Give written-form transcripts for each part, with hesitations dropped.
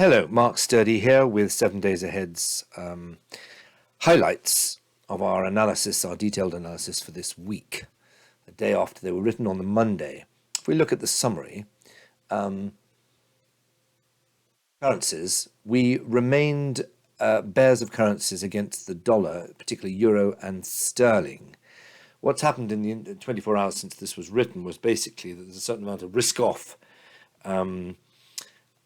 Hello, Mark Sturdy here with 7 Days Ahead's highlights of our analysis, our detailed analysis for this week, the day after they were written on the Monday. If we look at the summary, currencies, we remained bears of currencies against the dollar, particularly euro and sterling. What's happened in the 24 hours since this was written was basically that there's a certain amount of risk off.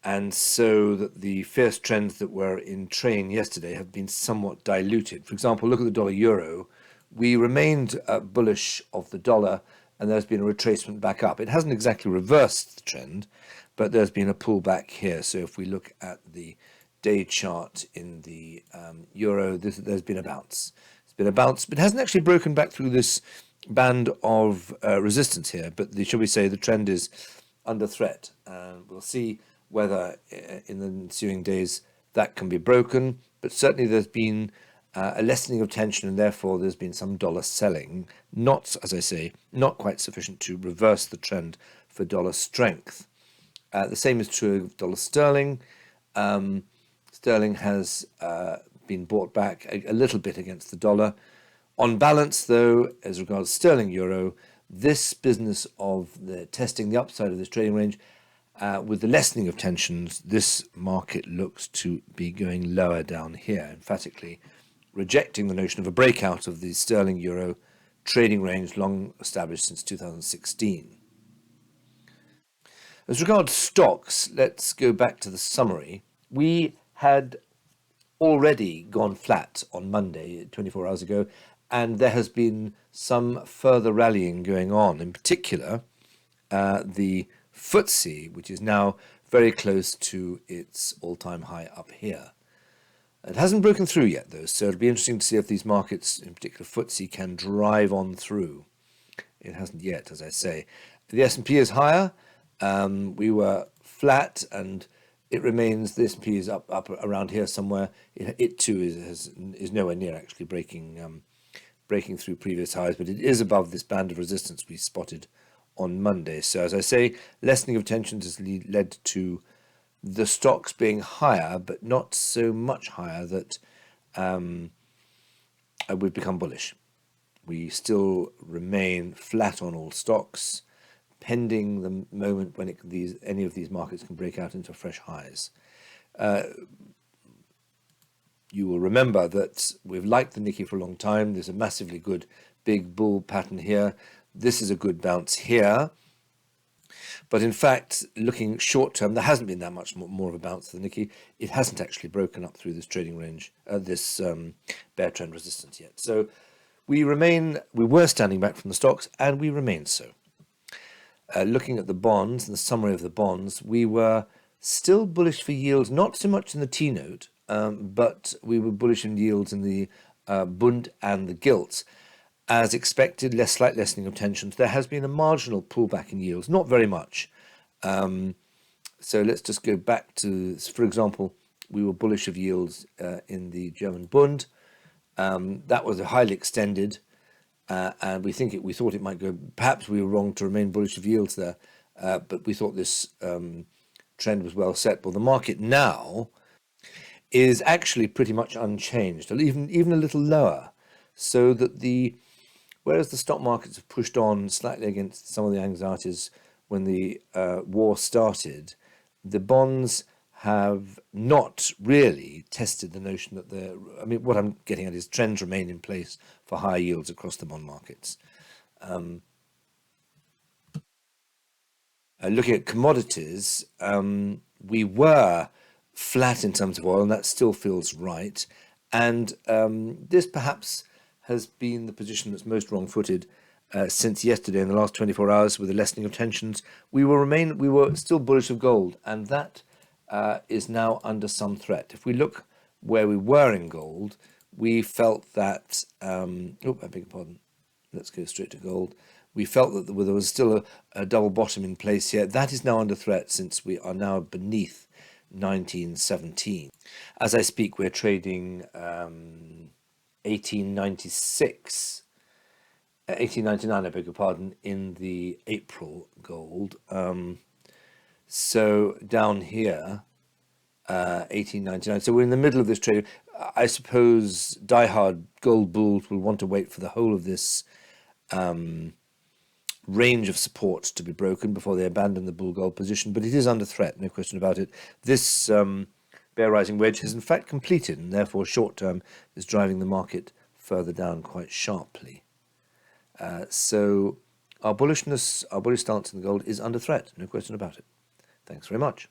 And so that the fierce trends that were in train yesterday have been somewhat diluted. For example, look at the dollar euro. We remained bullish of the dollar, and there's been a retracement back up. It hasn't exactly reversed the trend, but there's been a pullback here. So if we look at the day chart in the euro, there's been a bounce. It's been a bounce, but it hasn't actually broken back through this band of resistance here. But shall we say the trend is under threat, and we'll see whether in the ensuing days that can be broken. But certainly there's been a lessening of tension, and therefore there's been some dollar selling, not, as I say, not quite sufficient to reverse the trend for dollar strength. The same is true of dollar sterling. Sterling has been bought back a little bit against the dollar. On balance, though, as regards sterling euro, this business of the testing the upside of this trading range, with the lessening of tensions, this market looks to be going lower down here, emphatically rejecting the notion of a breakout of the sterling euro trading range long established since 2016. As regards stocks, let's go back to the summary. We had already gone flat on Monday, 24 hours ago, and there has been some further rallying going on. In particular, the FTSE, which is now very close to its all-time high up here. It hasn't broken through yet, though, so it'll be interesting to see if these markets, in particular FTSE, can drive on through. It hasn't yet, as I say. The S&P is higher. We were flat, and it remains. The S&P is up around here somewhere. It too is nowhere near actually breaking through previous highs, but it is above this band of resistance we spotted on Monday. So as I say, lessening of tensions has led to the stocks being higher, but not so much higher that we've become bullish. We still remain flat on all stocks, pending the moment when any of these markets can break out into fresh highs. You will remember that we've liked the Nikkei for a long time. There's a massively good big bull pattern here. This is a good bounce here. But in fact, looking short term, there hasn't been that much more of a bounce for the Nikkei. It hasn't actually broken up through this trading range, this bear trend resistance yet. So we were standing back from the stocks, and we remain so. Looking at the bonds and the summary of the bonds, we were still bullish for yields, not so much in the T-note, but we were bullish in yields in the Bund and the Gilts. As expected, slight lessening of tensions. There has been a marginal pullback in yields, not very much. So let's just go back to, for example, we were bullish of yields in the German Bund. That was highly extended, and we thought it might go. Perhaps we were wrong to remain bullish of yields there, but we thought this trend was well set. Well, the market now is actually pretty much unchanged, even a little lower, so that whereas the stock markets have pushed on slightly against some of the anxieties when the war started, the bonds have not really tested the notion that what I'm getting at is trends remain in place for higher yields across the bond markets. Looking at commodities, we were flat in terms of oil, and that still feels right. And this perhaps has been the position that's most wrong-footed since yesterday in the last 24 hours with the lessening of tensions. We were still bullish of gold, and that is now under some threat. If we look where we were in gold, we felt that, I beg your pardon, let's go straight to gold. We felt that there was still a double bottom in place here. That is now under threat since we are now beneath 1917. As I speak, we're trading 1899, I beg your pardon, in the April gold. So down here, 1899. So we're in the middle of this trade. I suppose diehard gold bulls will want to wait for the whole of this range of support to be broken before they abandon the bull gold position, but it is under threat, no question about it. This bear rising wedge has in fact completed, and therefore short term is driving the market further down quite sharply. So our bullish stance in the gold is under threat, no question about it. Thanks very much.